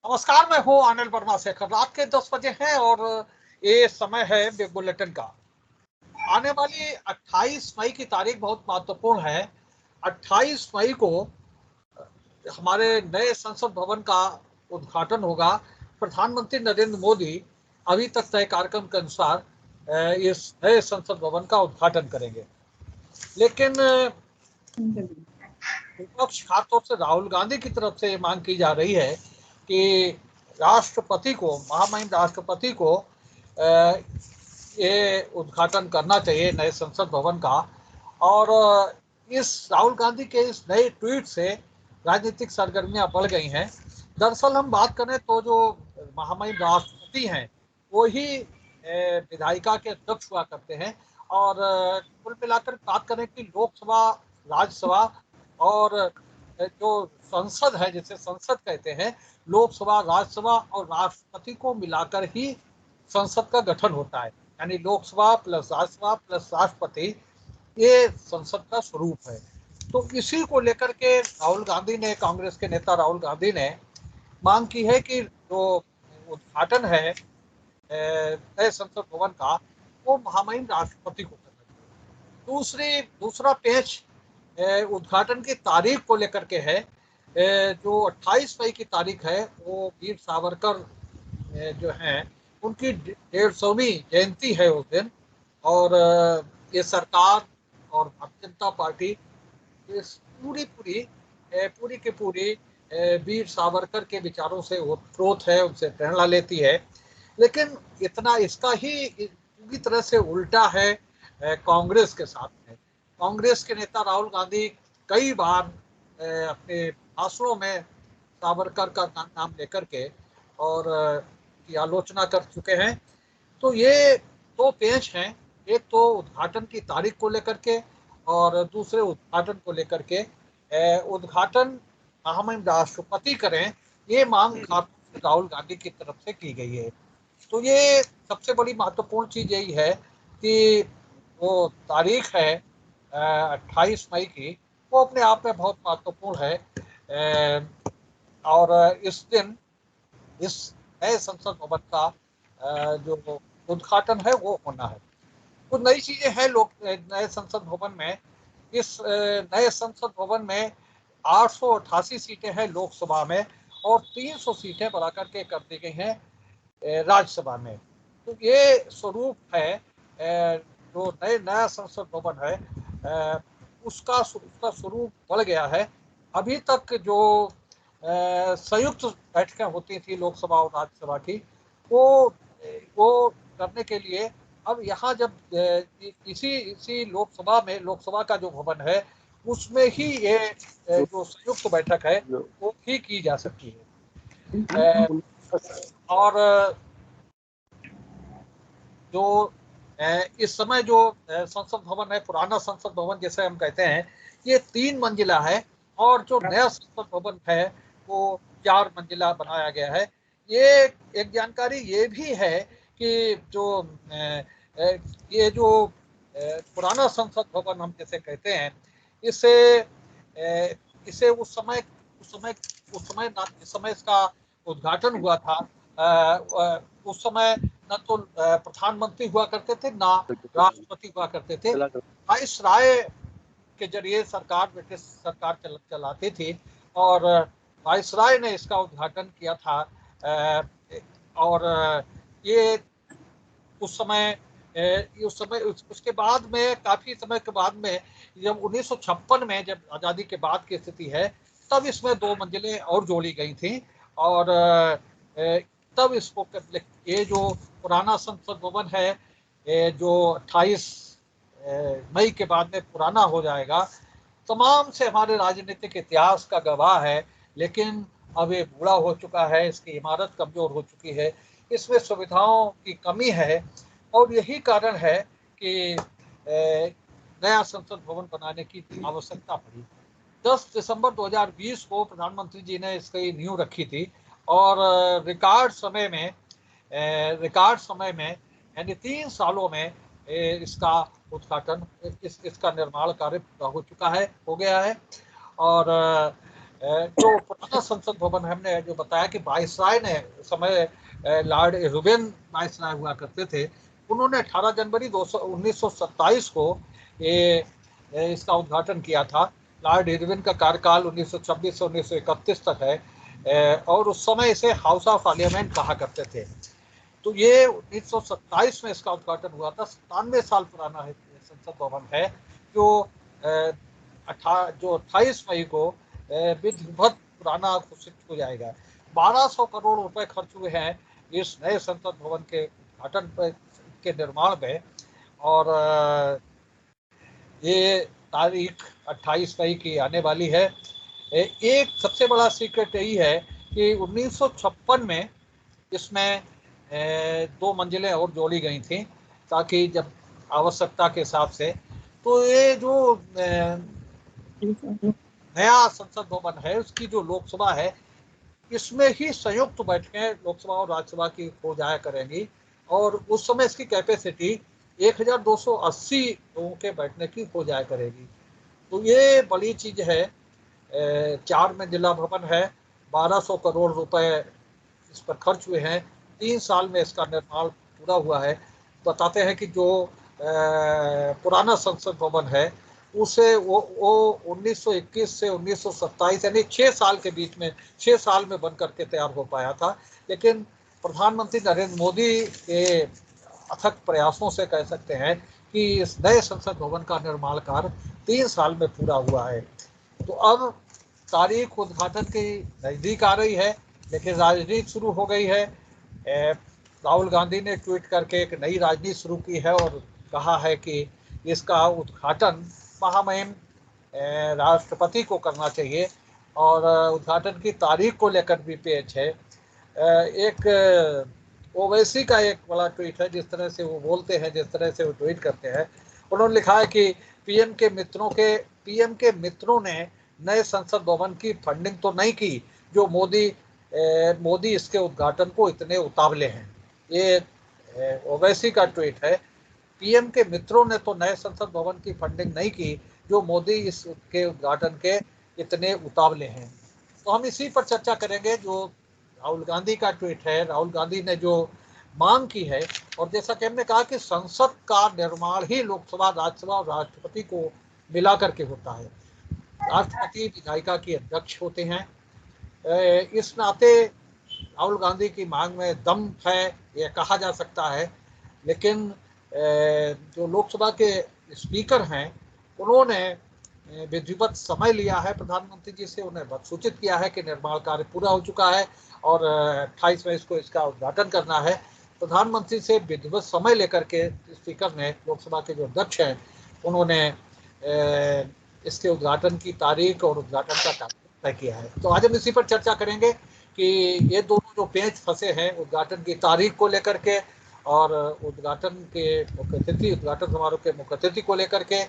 नमस्कार, मैं हूँ अनिल वर्मा शेखर। रात के 10 बजे हैं और ये समय है बिग बुलेटिन का। आने वाली 28 मई की तारीख बहुत महत्वपूर्ण है। 28 मई को हमारे नए संसद भवन का उद्घाटन होगा। प्रधानमंत्री नरेंद्र मोदी अभी तक तय कार्यक्रम के अनुसार इस नए संसद भवन का उद्घाटन करेंगे। लेकिन विपक्ष खासतौर से राहुल गांधी की तरफ से ये मांग की जा रही है कि राष्ट्रपति को, महामहिम राष्ट्रपति को ये उद्घाटन करना चाहिए नए संसद भवन का। और इस राहुल गांधी के इस नए ट्वीट से राजनीतिक सरगर्मियां बढ़ गई हैं। दरअसल हम बात करें तो जो महामहिम राष्ट्रपति हैं वो ही विधायिका के अध्यक्ष हुआ करते हैं। और कुल मिलाकर बात करें कि लोकसभा, राज्यसभा और जो संसद है, जिसे संसद कहते हैं, लोकसभा, राज्यसभा और राष्ट्रपति को मिलाकर ही संसद का गठन होता है। यानी लोकसभा प्लस राज्यसभा प्लस राष्ट्रपति, ये संसद का स्वरूप है। तो इसी को लेकर के राहुल गांधी ने, कांग्रेस के नेता राहुल गांधी ने मांग की है कि जो उद्घाटन है नए संसद भवन का, वो महामहिम राष्ट्रपति को करना चाहिए। दूसरा पेच उद्घाटन की तारीख को लेकर के है। जो 28 मई की तारीख है वो वीर सावरकर जो हैं उनकी 150वीं जयंती है उस दिन। और ये सरकार और भारतीय जनता पार्टी इस पूरी की पूरी वीर सावरकर के विचारों से ओतप्रोत है, उनसे प्रेरणा लेती है। लेकिन इतना इसका ही पूरी तरह से उल्टा है कांग्रेस के साथ में। कांग्रेस के नेता राहुल गांधी कई बार अपने भाषणों में सावरकर का नाम लेकर के और की आलोचना कर चुके हैं। तो ये दो पेच हैं, एक तो उद्घाटन की तारीख को लेकर के और दूसरे उद्घाटन को लेकर के। उद्घाटन महामहिम राष्ट्रपति करें, ये मांग खासतौर से राहुल गांधी की तरफ से की गई है। तो ये सबसे बड़ी महत्वपूर्ण चीज यही है कि वो तारीख है 28 मई की, वो अपने आप में बहुत महत्वपूर्ण है। और इस दिन इस नए संसद भवन का जो उद्घाटन है वो होना है। कुछ नई चीजें हैं लोग नए संसद भवन में। इस नए संसद भवन में 888 सीटें हैं लोकसभा में और 300 सीटें बढ़ा करके कर दी गई हैं राज्यसभा में। तो ये स्वरूप है जो नया संसद भवन है उसका स्वरूप बढ़ गया है। अभी तक जो संयुक्त बैठकें होती थी लोकसभा और राज्यसभा की, वो करने के लिए अब यहाँ जब इसी लोकसभा का जो भवन है उसमें ही ये जो संयुक्त बैठक है वो भी की जा सकती है। और जो इस समय जो संसद भवन है, पुराना संसद भवन जैसे हम कहते हैं, ये 3 मंजिला है और जो नया संसद भवन है वो 4 मंजिला बनाया गया है। ये एक जानकारी ये भी है कि ये जो पुराना संसद भवन हम जैसे कहते हैं, इसे उस समय जिस समय इसका उद्घाटन हुआ था उस समय न तो प्रधानमंत्री हुआ करते थे ना राष्ट्रपति हुआ करते थे। वाइस राय के जरिए सरकार, ब्रिटिश सरकार चलाती थी और वाइस राय ने इसका उद्घाटन किया था। और ये उस समय उसके बाद में, काफी समय के बाद में, जब 1956 में जब आजादी के बाद की स्थिति है, तब इसमें 2 मंजिलें और जोड़ी गई थी। और तब इसको, ये जो पुराना संसद भवन है जो 28 मई के बाद में पुराना हो जाएगा, तमाम से हमारे राजनीतिक इतिहास का गवाह है। लेकिन अब ये बूढ़ा हो चुका है, इसकी इमारत कमजोर हो चुकी है, इसमें सुविधाओं की कमी है और यही कारण है कि नया संसद भवन बनाने की आवश्यकता पड़ी। 10 दिसंबर 2020 को प्रधानमंत्री जी ने इसकी नींव रखी थी और रिकॉर्ड समय में यानी 3 सालों में इसका उद्घाटन, इसका निर्माण कार्य पूरा हो गया है। और जो पुराना संसद भवन है, हमने जो बताया कि वायसराय ने समय लॉर्ड इरविन वायसराय हुआ करते थे, उन्होंने 18 जनवरी 1927 को ये इसका उद्घाटन किया था। लॉर्ड इरविन का कार्यकाल 1926 से 1931 तक है, और उस समय इसे हाउस ऑफ पार्लियामेंट कहा करते थे। तो ये 1927 में इसका उद्घाटन हुआ था। 97 साल पुराना है संसद भवन है, जो जो 28 मई को विधिवत पुराना घोषित हो जाएगा। 1200 करोड़ रुपए खर्च हुए हैं इस नए संसद भवन के उद्घाटन के निर्माण में, और ये तारीख 28 मई की आने वाली है। एक सबसे बड़ा सीक्रेट यही है कि 1956 में इसमें 2 मंजिलें और जोड़ी गई थी, ताकि जब आवश्यकता के हिसाब से, तो ये जो नया संसद भवन है उसकी जो लोकसभा है, इसमें ही संयुक्त बैठकें लोकसभा और राज्यसभा की हो जाया करेंगी, और उस समय इसकी कैपेसिटी 1280 लोगों के बैठने की हो जाया करेगी। तो ये बड़ी चीज है। 4 मंजिला भवन है, 1200 करोड़ रुपए इस पर खर्च हुए हैं, 3 साल में इसका निर्माण पूरा हुआ है। बताते हैं कि जो पुराना संसद भवन है उसे वो 1921 से 1927 यानी 6 साल के बीच में, 6 साल में बन करके तैयार हो पाया था। लेकिन प्रधानमंत्री नरेंद्र मोदी के अथक प्रयासों से कह सकते हैं कि इस नए संसद भवन का निर्माण कार्य 3 साल में पूरा हुआ है। तो अब तारीख उद्घाटन की नज़दीक आ रही है, लेकिन राजनीति शुरू हो गई है। राहुल गांधी ने ट्वीट करके एक नई राजनीति शुरू की है और कहा है कि इसका उद्घाटन महामहिम राष्ट्रपति को करना चाहिए, और उद्घाटन की तारीख को लेकर भी पेच है। एक ओवैसी का एक बड़ा ट्वीट है, जिस तरह से वो बोलते हैं, जिस तरह से वो ट्वीट करते हैं। उन्होंने लिखा है कि पीएम के मित्रों ने नए संसद भवन की फंडिंग तो नहीं की, जो मोदी इसके उद्घाटन को इतने उतावले हैं। ये ओवैसी का ट्वीट है। पीएम के मित्रों ने तो नए संसद भवन की फंडिंग नहीं की, जो मोदी इसके उद्घाटन के इतने उतावले हैं। तो हम इसी पर चर्चा करेंगे, जो राहुल गांधी का ट्वीट है। राहुल गांधी ने जो मांग की है, और जैसा कि हमने कहा कि संसद का निर्माण ही लोकसभा, राज्यसभा और राष्ट्रपति को मिला करके होता है। राष्ट्रपति विधायिका की अध्यक्ष होते हैं। इस नाते राहुल गांधी की मांग में दम है, यह कहा जा सकता है। लेकिन जो लोकसभा के स्पीकर हैं, उन्होंने विधिवत समय लिया है प्रधानमंत्री जी से, उन्हें सूचित किया है कि निर्माण कार्य पूरा हो चुका है और 28 मई को इसका उद्घाटन करना है। प्रधानमंत्री से विधिवत समय लेकर के स्पीकर ने, लोकसभा के जो अध्यक्ष हैं, उन्होंने इसके उद्घाटन की तारीख और उद्घाटन का कार्यक्रम तय किया है। तो आज हम इसी पर चर्चा करेंगे कि ये दोनों जो पेच फंसे हैं उद्घाटन की तारीख को लेकर के और उद्घाटन समारोह के मुख्य अतिथि को लेकर के,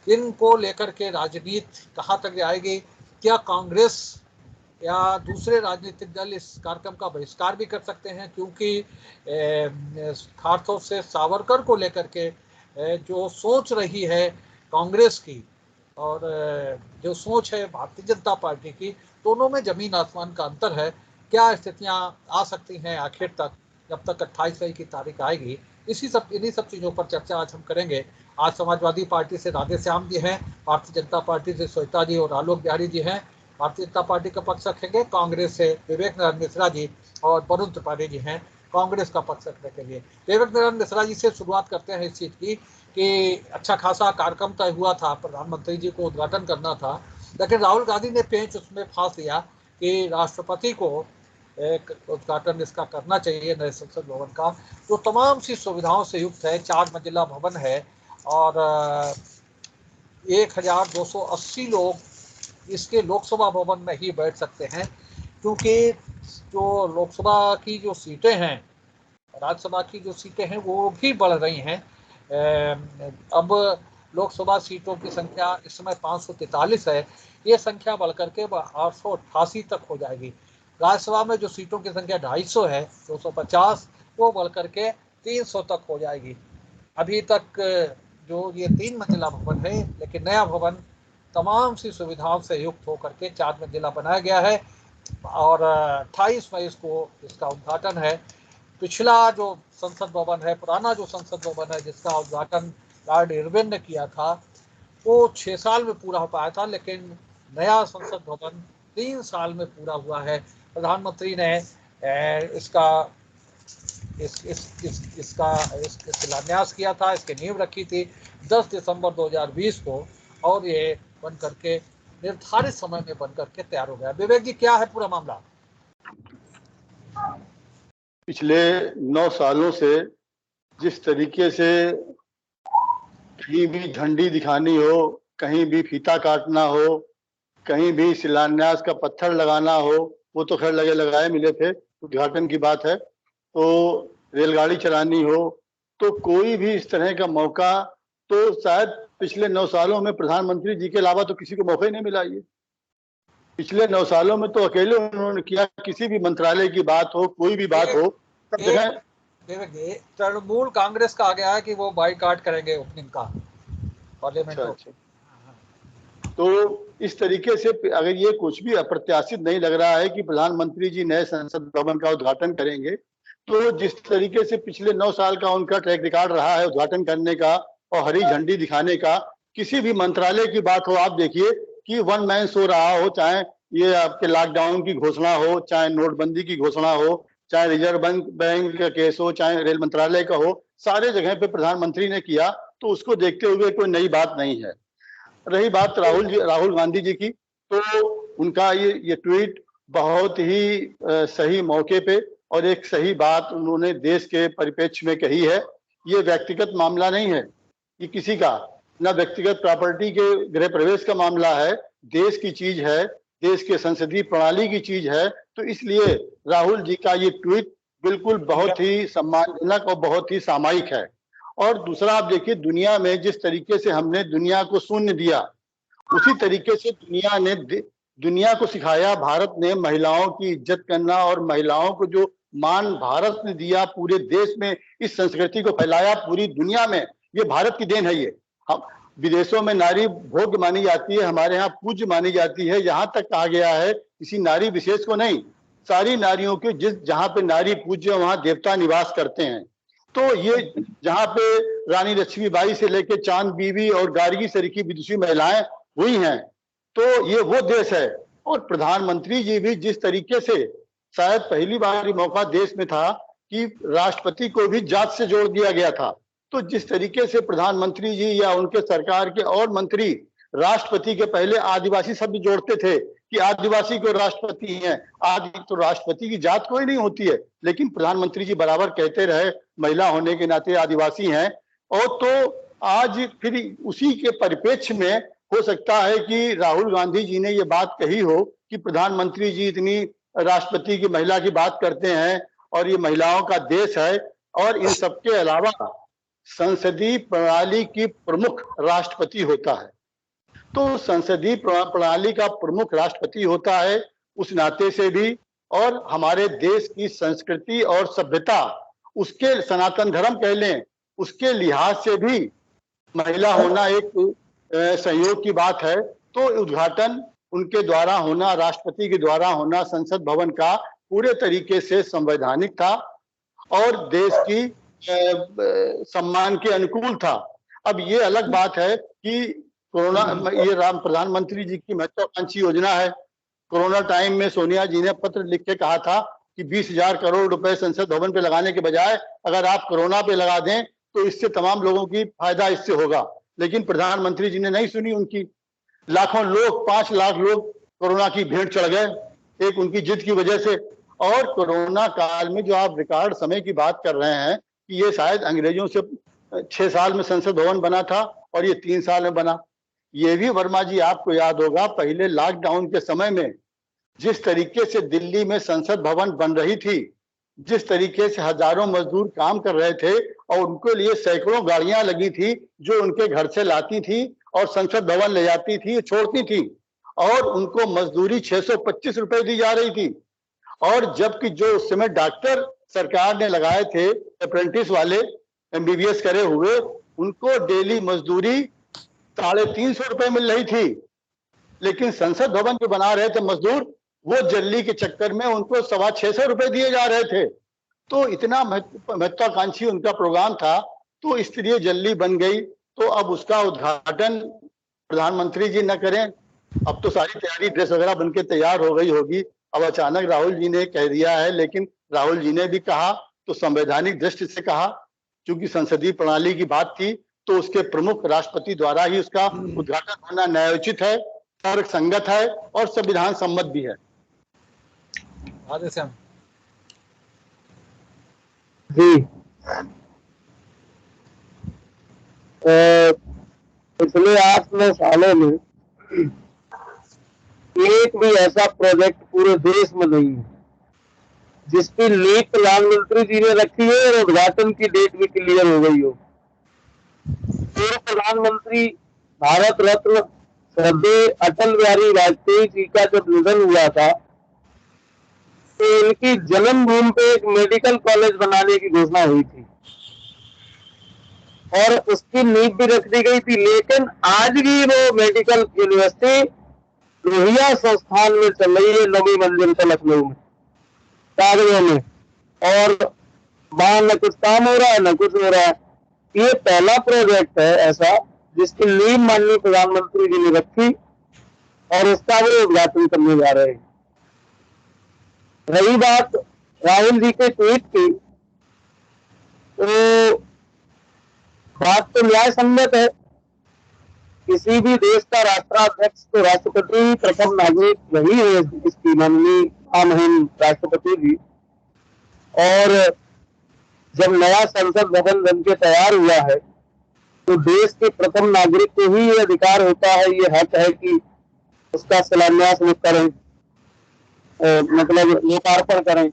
इनको लेकर के राजनीति कहाँ तक जाएगी। क्या कांग्रेस या दूसरे राजनीतिक दल इस कार्यक्रम का बहिष्कार भी कर सकते हैं, क्योंकि खासतौर से सावरकर को लेकर के जो सोच रही है कांग्रेस की और जो सोच है भारतीय जनता पार्टी की, दोनों में जमीन आसमान का अंतर है। क्या स्थितियां आ सकती हैं आखिर तक, जब तक 28 मई की तारीख आएगी। इन्हीं सब चीज़ों पर चर्चा आज हम करेंगे। आज समाजवादी पार्टी से राधे श्याम जी हैं, भारतीय जनता पार्टी से श्वेता जी और आलोक बिहारी जी हैं। भारतीय जनता पार्टी का पक्ष रखेंगे। कांग्रेस से विवेक नारायण मिश्रा जी और वरुण त्रिपाठी जी हैं कांग्रेस का पक्ष रखने के लिए। विवेक नारायण मिश्रा जी से शुरुआत करते हैं इस चीज़ की कि अच्छा खासा कार्यक्रम तय हुआ था, प्रधानमंत्री जी को उद्घाटन करना था, लेकिन राहुल गांधी ने पेंच उसमें फांस दिया कि राष्ट्रपति को एक उद्घाटन इसका करना चाहिए नए संसद भवन का, जो तमाम सी सुविधाओं से युक्त है। 4 मंजिला भवन है और 1280 लोग इसके लोकसभा भवन में ही बैठ सकते हैं, क्योंकि जो लोकसभा की जो सीटें हैं, राज्यसभा की जो सीटें हैं वो भी बढ़ रही हैं। अब लोकसभा सीटों की संख्या इस समय 543 है, ये संख्या बढ़कर के 888 तक हो जाएगी। राज्यसभा में जो सीटों की संख्या 250 है, 250, वो बढ़कर के 300 तक हो जाएगी। अभी तक जो ये 3 मंजिला भवन है, लेकिन नया भवन तमाम सी सुविधाओं से युक्त होकर के 4 मंजिला बनाया गया है और 28 मई को इसका उद्घाटन है। पिछला जो संसद भवन है, पुराना जो संसद भवन है जिसका उद्घाटन लॉर्ड इरविन ने किया था, वो 6 साल में पूरा हो पाया था, लेकिन नया संसद भवन 3 साल में पूरा हुआ है। प्रधानमंत्री ने इसका शिलान्यास किया था, इसकी नींव रखी थी 10 दिसंबर 2020 को और ये बन करके निर्धारित समय में बन करके तैयार हो गया। विवेक जी, क्या है पूरा मामला? पिछले 9 सालों से जिस तरीके से कहीं भी झंडी दिखानी हो, कहीं भी फीता काटना हो, कहीं भी शिलान्यास का पत्थर लगाना हो, वो तो खैर लगाए मिले थे, उद्घाटन की बात है, तो रेलगाड़ी चलानी हो, तो कोई भी इस तरह का मौका तो शायद पिछले 9 सालों में प्रधानमंत्री जी के अलावा तो किसी को मौका ही नहीं मिला। ये पिछले 9 सालों में तो अकेले उन्होंने किया। किसी भी मंत्रालय की बात हो, कोई भी बात हो, सब जगह तृणमूल कांग्रेस का आ गया है कि वो बाइकाट करेंगे ओपनिंग का पार्लियामेंट। अच्छा। तो इस तरीके से अगर ये कुछ भी अप्रत्याशित नहीं लग रहा है कि प्रधानमंत्री जी नए संसद भवन का उद्घाटन करेंगे, तो जिस तरीके से पिछले 9 साल का उनका ट्रैक रिकॉर्ड रहा है उद्घाटन करने का और हरी झंडी दिखाने का, किसी भी मंत्रालय की बात हो, आप देखिए कि वन मैन शो रहा हो, चाहे ये आपके लॉकडाउन की घोषणा हो, चाहे नोटबंदी की घोषणा हो, चाहे रिजर्व बैंक का केस हो, चाहे रेल मंत्रालय का हो, सारे जगह पे प्रधानमंत्री ने किया, तो उसको देखते हुए कोई नई बात नहीं है। रही बात राहुल गांधी जी की, तो उनका ये ट्वीट बहुत ही सही मौके पे और एक सही बात उन्होंने देश के परिप्रेक्ष्य में कही है। ये व्यक्तिगत मामला नहीं है, ये किसी का न व्यक्तिगत प्रॉपर्टी के गृह प्रवेश का मामला है, देश की चीज है, देश के संसदीय प्रणाली की चीज है। तो इसलिए राहुल जी का ये ट्वीट बिल्कुल बहुत ही सम्मानजनक और बहुत ही सामयिक है। और दूसरा, आप देखिए दुनिया में जिस तरीके से हमने दुनिया को शून्य दिया, उसी तरीके से दुनिया को सिखाया भारत ने महिलाओं की इज्जत करना, और महिलाओं को जो मान भारत ने दिया, पूरे देश में इस संस्कृति को फैलाया पूरी दुनिया में, ये भारत की देन है। ये हम विदेशों में नारी भोग्य मानी जाती है, हमारे यहाँ पूज्य मानी जाती है। यहाँ तक कहा गया है किसी नारी विशेष को नहीं, सारी नारियों के जहाँ पे नारी पूज्य वहां देवता निवास करते हैं। तो ये जहाँ पे रानी लक्ष्मीबाई से लेकर चांद बीवी और गार्गी सरीखी विदुषी महिलाएं हुई हैं, तो ये वो देश है। और प्रधानमंत्री जी भी जिस तरीके से, शायद पहली बार मौका देश में था कि राष्ट्रपति को भी जात से जोड़ दिया गया था, तो जिस तरीके से प्रधानमंत्री जी या उनके सरकार के और मंत्री राष्ट्रपति के पहले आदिवासी शब्द जोड़ते थे कि आदिवासी को राष्ट्रपति हैं, आदि तो राष्ट्रपति की जात कोई नहीं होती है, लेकिन प्रधानमंत्री जी बराबर कहते रहे महिला होने के नाते आदिवासी हैं। और तो आज फिर उसी के परिप्रेक्ष्य में हो सकता है कि राहुल गांधी जी ने ये बात कही हो कि प्रधानमंत्री जी इतनी राष्ट्रपति की महिला की बात करते हैं और ये महिलाओं का देश है, और इन सबके अलावा संसदीय प्रणाली की प्रमुख राष्ट्रपति होता है। तो संसदीय प्रणाली का प्रमुख राष्ट्रपति होता है, उस नाते से भी, और हमारे देश की संस्कृति और सभ्यता, उसके सनातन धर्म कह लें, उसके लिहाज से भी महिला होना एक संयोग की बात है। तो उद्घाटन उनके द्वारा होना, राष्ट्रपति के द्वारा होना संसद भवन का, पूरे तरीके से संवैधानिक था और देश की सम्मान के अनुकूल था। अब ये अलग बात है कि कोरोना, ये प्रधानमंत्री जी की महत्वाकांक्षी योजना है। कोरोना टाइम में सोनिया जी ने पत्र लिख के कहा था कि 20,000 करोड़ रुपए संसद भवन पे लगाने के बजाय अगर आप कोरोना पे लगा दें तो इससे तमाम लोगों की फायदा इससे होगा। लेकिन प्रधानमंत्री जी ने नहीं सुनी उनकी। लाखों लोग, 5 लाख लोग कोरोना की भेंट चढ़ गए एक उनकी जिद की वजह से। और कोरोना काल में जो आप रिकॉर्ड समय की बात कर रहे हैं कि ये शायद अंग्रेजों से 6 साल में संसद भवन बना था और ये 3 साल में बना। ये भी वर्मा जी आपको याद होगा, पहले लॉकडाउन के समय में जिस तरीके से दिल्ली में संसद भवन बन रही थी, जिस तरीके से हजारों मजदूर काम कर रहे थे और उनके लिए सैकड़ों गाड़ियां लगी थी जो उनके घर से लाती थी और संसद भवन ले जाती थी, छोड़ती थी, और उनको मजदूरी 625 रुपए दी जा रही थी। और जबकि जो उस समय डॉक्टर सरकार ने लगाए थे अप्रेंटिस वाले, MBBS करे हुए, उनको डेली मजदूरी 350 रुपए मिल रही थी। लेकिन संसद भवन जो बना रहे थे मजदूर, वो जल्दी के चक्कर में उनको 650 रुपए दिए जा रहे थे। तो इतना महत्वाकांक्षी उनका प्रोग्राम था, तो इसलिए जल्दी बन गई। तो अब उसका उद्घाटन प्रधानमंत्री जी न करें, अब तो सारी तैयारी ड्रेस वगैरह बनके तैयार हो गई होगी, अब अचानक राहुल जी ने कह दिया है। लेकिन राहुल जी ने भी कहा तो संवैधानिक दृष्टि से कहा, क्योंकि संसदीय प्रणाली की बात थी, तो उसके प्रमुख राष्ट्रपति द्वारा ही उसका उद्घाटन होना न्यायोचित है, तर्क संगत है और संविधान सम्मत भी है। जी, पिछले 8-9 सालों में एक भी ऐसा प्रोजेक्ट पूरे देश में नहीं है जिसकी लीड प्रधानमंत्री जी ने रखी है और उद्घाटन की डेट भी क्लियर हो गई हो। पूर्व प्रधानमंत्री भारत रत्न श्रद्धेय अटल बिहारी वाजपेयी जी का जब निधन हुआ था, तो इनकी जन्मभूमि पे एक मेडिकल कॉलेज बनाने की घोषणा हुई थी और उसकी नींव भी रख दी गई थी। लेकिन आज भी वो मेडिकल यूनिवर्सिटी लोहिया संस्थान में चल रही है, 9वीं मंजिल पर लखनऊ में, कागजों में, और वहां न कुछ काम हो रहा है न कुछ हो रहा है। ये पहला प्रोजेक्ट है ऐसा जिसकी नींव माननीय प्रधानमंत्री जी ने रखी और उसका वो उद्घाटन करने जा रहे हैं। रही बात राहुल जी के ट्वीट की, तो बात तो न्याय संगत है। किसी भी देश का राष्ट्राध्यक्ष तो राष्ट्रपति प्रथम नागरिक वही है, इसकी माननीय महामहिम राष्ट्रपति जी। और जब नया संसद भवन बन के तैयार हुआ है, तो देश के प्रथम नागरिक को ही ये अधिकार होता है, ये हक है कि उसका शिलान्यास वो करें, मतलब लोकार्पण करें।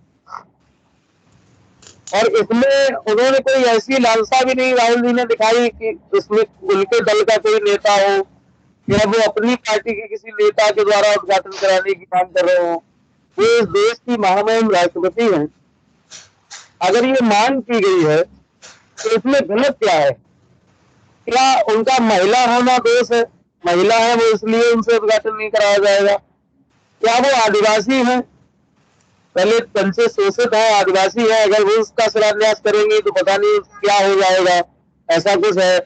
और इसमें उन्होंने कोई ऐसी लालसा भी नहीं राहुल जी ने दिखाई कि इसमें उनके दल का कोई नेता हो या वो अपनी पार्टी के किसी नेता के द्वारा उद्घाटन कराने की मांग कर रहे हो। वो इस देश की महामहिम राष्ट्रपति हैं। अगर ये मांग की गई है तो इसमें गलत क्या है? क्या उनका महिला होना दोष है? महिला है वो इसलिए उनसे उद्घाटन नहीं कराया जाएगा? क्या वो आदिवासी हैं, पहले तन से शोषित है, आदिवासी है, अगर वो उसका शिलान्यास करेंगे तो पता नहीं क्या हो जाएगा, ऐसा कुछ है।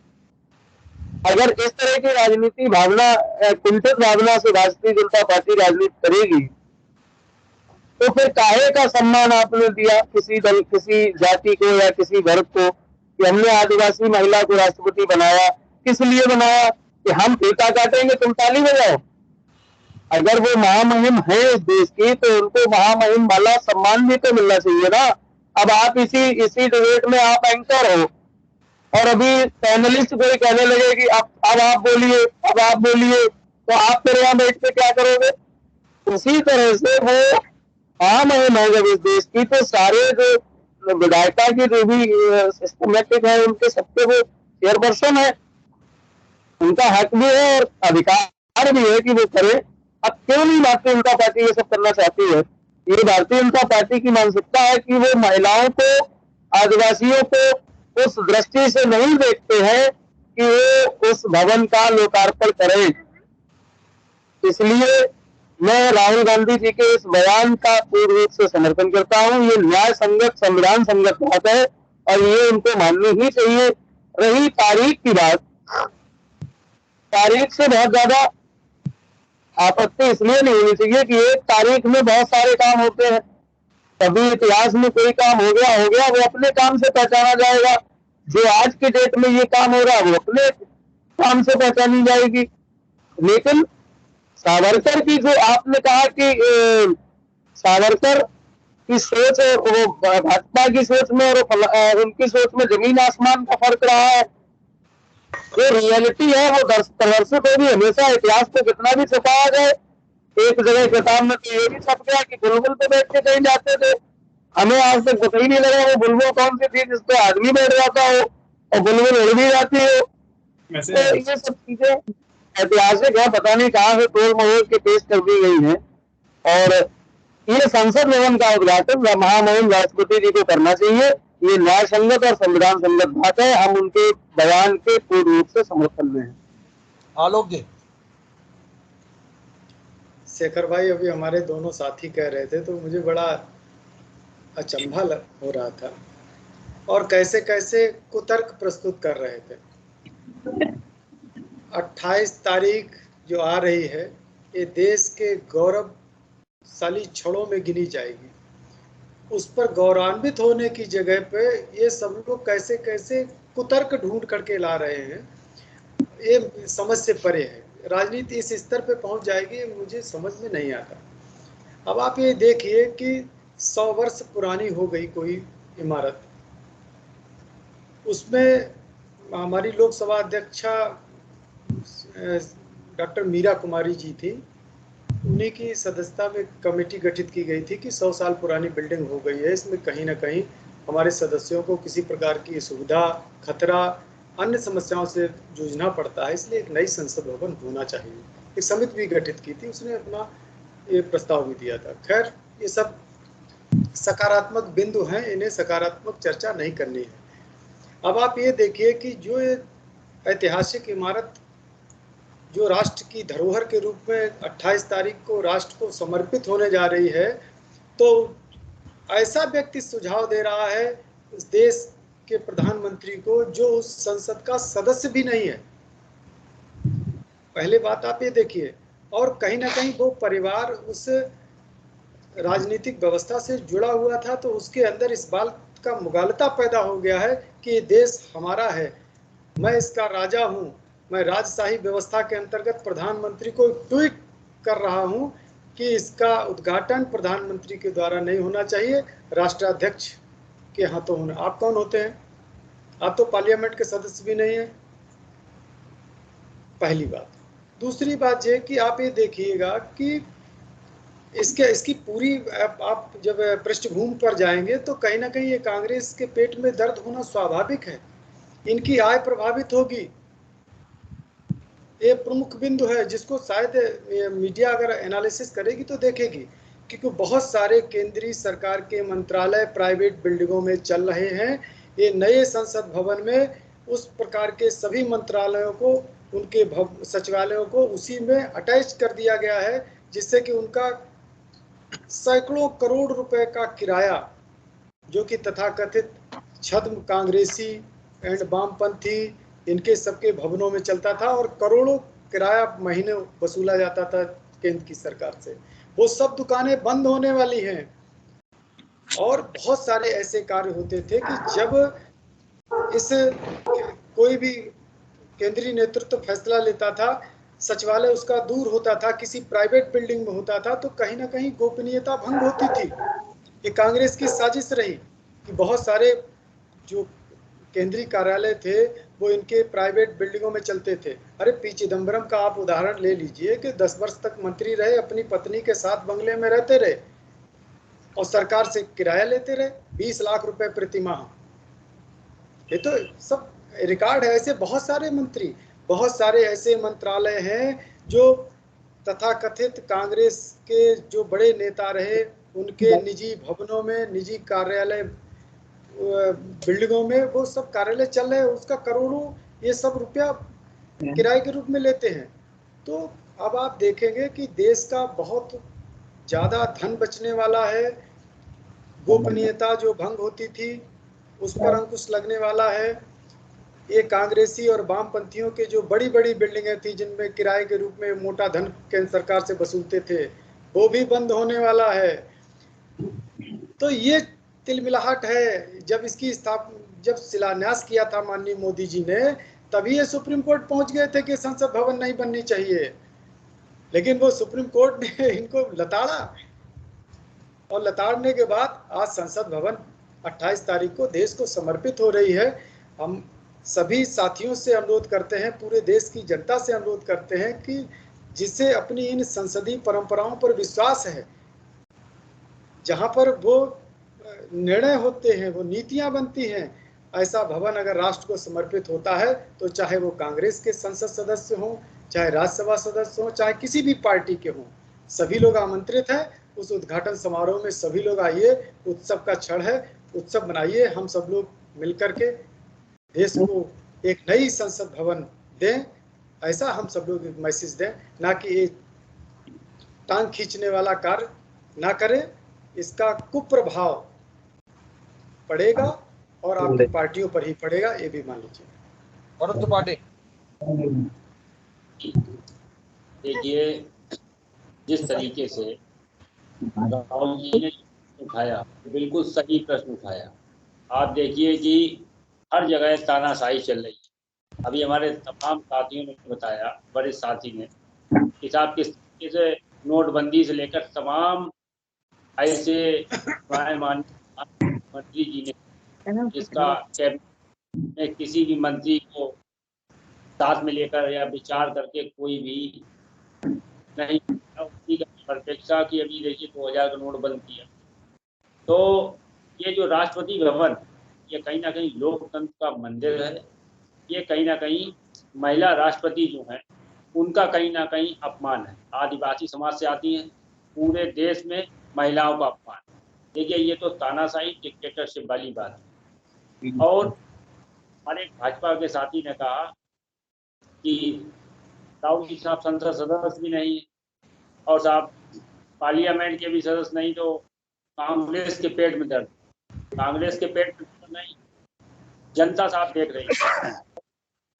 अगर इस तरह की राजनीति भावना, कुंठित भावना से भारतीय जनता पार्टी राजनीति करेगी, तो फिर काहे का सम्मान आपने दिया किसी दल, किसी जाति को या किसी वर्ग को, कि हमने आदिवासी महिला को राष्ट्रपति बनाया? किस लिए बनाया? कि हम फीता काटेंगे तुम ताली बजाओ? अगर वो महामहिम है इस देश की, तो उनको महामहिम वाला सम्मान भी तो मिलना चाहिए ना। अब आप इसी डिबेट में आप एंकर हो और अभी पैनलिस्ट कोई कहने लगे कि अब आप बोलिए, अब आप बोलिए, तो आप फिर यहाँ बैठ के क्या करोगे? उसी तरह से वो महामहिम है जब इस देश की, तो सारे जो विधायिका की जो भी सिस्टमेटिक है उनके सबके वो चेयरपर्सन है, उनका हक भी है और अधिकार भी है कि वो करे। अब क्यों नहीं भारतीय जनता पार्टी ये सब करना चाहती है? ये भारतीय जनता पार्टी की मानसिकता है कि वो महिलाओं को, आदिवासियों को उस दृष्टि से नहीं देखते हैं कि वो उस भवन का लोकार्पण करें। इसलिए मैं राहुल गांधी जी के इस बयान का पूर्ण रूप से समर्थन करता हूं। ये न्याय संगत, संविधान संगत बात है और ये उनको माननी ही चाहिए। रही तारीख की बात, तारीख से बहुत ज्यादा आपत्ति इसलिए नहीं होनी चाहिए कि एक तारीख में बहुत सारे काम होते हैं। कभी इतिहास में कोई काम हो गया, वो अपने काम से पहचाना जाएगा। जो आज के डेट में ये काम हो रहा है वो अपने काम से पहचानी जाएगी। लेकिन सावरकर की जो आपने कहा कि सावरकर की सोच, वो भाजपा की सोच में और उनकी सोच में जमीन आसमान का फर्क रहा है। जो रियलिटी है वो प्रदर्शित होगी हमेशा। इतिहास को कितना भी छुपाया जाए, एक जगह किताब में तो ये भी छप गया कि बुलबुल पे बैठ के कहीं जाते थे, हमें आज तक पता ही नहीं लगा वो बुलबुल कौन सी थी जिसपे आदमी बैठ जाता हो और बुलबुल उड़ भी जाती हो। तो ये सब चीजें ऐतिहासिक है, पता नहीं कहाँ से तोड़ मरोड़ के पेश कर दी गई है। और ये संसद भवन का उद्घाटन महामहिम राष्ट्रपति जी को करना चाहिए। ये न्याय संगत और संविधान संगत बात है। हम उनके बयान के पूर्ण रूप से समर्थन में हैं। आलोक जी। शेखर भाई अभी हमारे दोनों साथी कह रहे थे तो मुझे बड़ा अचंभा हो रहा था, और कैसे कैसे कुतर्क प्रस्तुत कर रहे थे। 28 तारीख जो आ रही है ये देश के गौरवशाली क्षणों में गिनी जाएगी। उस पर गौरवान्वित होने की जगह पे ये सब लोग कैसे कैसे कुतर्क ढूंढ करके ला रहे हैं, ये समझ से परे है। राजनीति इस स्तर पे पहुंच जाएगी मुझे समझ में नहीं आता। अब आप ये देखिए कि 100 वर्ष पुरानी हो गई कोई इमारत, उसमें हमारी लोकसभा अध्यक्षा डॉक्टर मीरा कुमारी जी थी, उन्हीं की सदस्यता में कमेटी गठित की गई थी कि 100 साल पुरानी बिल्डिंग हो गई है, इसमें कहीं ना कहीं हमारे सदस्यों को किसी प्रकार की सुविधा, खतरा, अन्य समस्याओं से जूझना पड़ता है, इसलिए एक नई संसद भवन होना चाहिए। एक समिति भी गठित की थी, उसने अपना ये प्रस्ताव भी दिया था। खैर ये सब सकारात्मक बिंदु हैं, इन्हें सकारात्मक चर्चा नहीं करनी है। अब आप ये देखिए कि जो ये ऐतिहासिक इमारत जो राष्ट्र की धरोहर के रूप में 28 तारीख को राष्ट्र को समर्पित होने जा रही है, तो ऐसा व्यक्ति सुझाव दे रहा है इस देश के प्रधानमंत्री को जो उस संसद का सदस्य भी नहीं है। पहले बात आप ये देखिए, और कहीं ना कहीं वो परिवार उस राजनीतिक व्यवस्था से जुड़ा हुआ था, तो उसके अंदर इस बात का मुगालता पैदा हो गया है कि ये देश हमारा है, मैं इसका राजा हूँ, मैं राजशाही व्यवस्था के अंतर्गत प्रधानमंत्री को ट्वीट कर रहा हूँ कि इसका उद्घाटन प्रधानमंत्री के द्वारा नहीं होना चाहिए, राष्ट्राध्यक्ष के हाथों होना। आप कौन होते हैं? आप तो पार्लियामेंट के सदस्य भी नहीं है, पहली बात। दूसरी बात ये कि आप ये देखिएगा कि इसकी पूरी आप जब पृष्ठभूमि पर जाएंगे तो कहीं ना कहीं ये कांग्रेस के पेट में दर्द होना स्वाभाविक है, इनकी आय प्रभावित होगी, ये प्रमुख बिंदु है जिसको शायद मीडिया अगर एनालिसिस करेगी तो देखेगी, क्योंकि बहुत सारे केंद्रीय सरकार के मंत्रालय प्राइवेट बिल्डिंगों में चल रहे हैं। ये नए संसद भवन में उस प्रकार के सभी मंत्रालयों को, उनके सचिवालयों को उसी में अटैच कर दिया गया है, जिससे कि उनका सैकड़ों करोड़ रुपए का किराया, जो कि तथाकथित छद्म कांग्रेसी एंड वामपंथी इनके सबके भवनों में चलता था, और करोड़ों किराया महीने वसूला जाता था केंद्र की सरकार से, वो सब दुकानें बंद होने वाली हैं। और बहुत सारे ऐसे कार्य होते थे कि जब इस कोई भी केंद्रीय नेतृत्व फैसला लेता था, सचिवालय उसका दूर होता था, किसी प्राइवेट बिल्डिंग में होता था, तो कहीं ना कहीं गोपनीयता भंग होती थी। ये कांग्रेस की साजिश रही कि बहुत सारे जो केंद्रीय कार्यालय थे वो इनके प्राइवेट बिल्डिंगों में चलते थे। अरे पी चिदम्बरम का आप उदाहरण ले लीजिए कि 10 वर्ष तक मंत्री रहे, अपनी पत्नी के साथ बंगले में रहते रहे और सरकार से किराया लेते रहे 20 लाख रुपए प्रति माह। ये तो सब रिकॉर्ड है। ऐसे बहुत सारे मंत्री, बहुत सारे ऐसे मंत्रालय हैं जो तथाकथित कांग्रेस के जो बड़े नेता रहे उनके निजी भवनों में, निजी कार्यालय बिल्डिंगों में वो सब कार्यालय चल रहे हैं, उसका करोड़ों ये सब रुपया किराए के रूप में लेते हैं। तो अब आप देखेंगे कि देश का बहुत ज़्यादा धन बचने वाला है, गोपनीयता जो भंग होती थी उस पर अंकुश लगने वाला है। ये कांग्रेसी और वामपंथियों के जो बड़ी बड़ी बिल्डिंगें थी जिनमें किराए के रूप में मोटा धन केंद्र सरकार से वसूलते थे, वो भी बंद होने वाला है। तो ये तिलमिलाहट है। जब इसकी जब शिलान्यास किया था माननीय मोदी जी ने, तभी ये सुप्रीम कोर्ट पहुंच गए थे कि संसद भवन नहीं बननी चाहिए, लेकिन वो सुप्रीम कोर्ट ने इनको लताड़ा, और लताड़ने के बाद आज संसद भवन 28 तारीख को देश को समर्पित हो रही है। हम सभी साथियों से अनुरोध करते हैं, पूरे देश की जनता से अनुरोध करते हैं कि जिसे अपनी इन संसदीय परंपराओं पर विश्वास है, जहां पर वो निर्णय होते हैं, वो नीतियां बनती हैं, ऐसा भवन अगर राष्ट्र को समर्पित होता है तो चाहे वो कांग्रेस के संसद सदस्य हों, चाहे राज्यसभा सदस्य हों, चाहे किसी भी पार्टी के हों, सभी लोग आमंत्रित हैं। उस उद्घाटन समारोह में सभी लोग आइए, उत्सव का क्षण है, उत्सव मनाइए। हम सब लोग मिलकर के देश को एक नई संसद भवन दें, ऐसा हम सब लोग एक मैसेज दें, ना कि एक टांग खींचने वाला कार्य ना करें, इसका कुप्रभाव पड़ेगा और आपकी पार्टियों पर ही पड़ेगा, ये भी मान लीजिए। भरत त्रिपाठी। देखिए, जिस तरीके से राहुल जी ने उठाया, बिल्कुल सही प्रश्न उठाया। आप देखिए कि हर जगह तानाशाही चल रही है। अभी हमारे तमाम साथियों ने बताया, बड़े साथी ने, किताब किस तरीके से नोटबंदी से लेकर तमाम ऐसे मंत्री जी ने, जिसका कैबिनेट में किसी भी मंत्री को साथ में लेकर या विचार करके कोई भी नहीं, उसी का अपेक्षा की अभी देखिए 2000 का नोट बंद किया। तो ये जो राष्ट्रपति भवन, ये कहीं ना कहीं लोकतंत्र का मंदिर है। ये कहीं ना कहीं महिला राष्ट्रपति जो हैं उनका कहीं ना कहीं अपमान है। आदिवासी समाज से आती हैं, पूरे देश में महिलाओं का अपमान। देखिए, ये तो तानाशाही डिक्टेटरशिप वाली बात है। और हमारे भाजपा के साथी ने कहा कि राहुल जी साहब संसद सदस्य भी नहीं है और साहब पार्लियामेंट के भी सदस्य नहीं, तो कांग्रेस के पेट में दर्द। कांग्रेस के पेट में दर्द नहीं, जनता साहब देख रही है।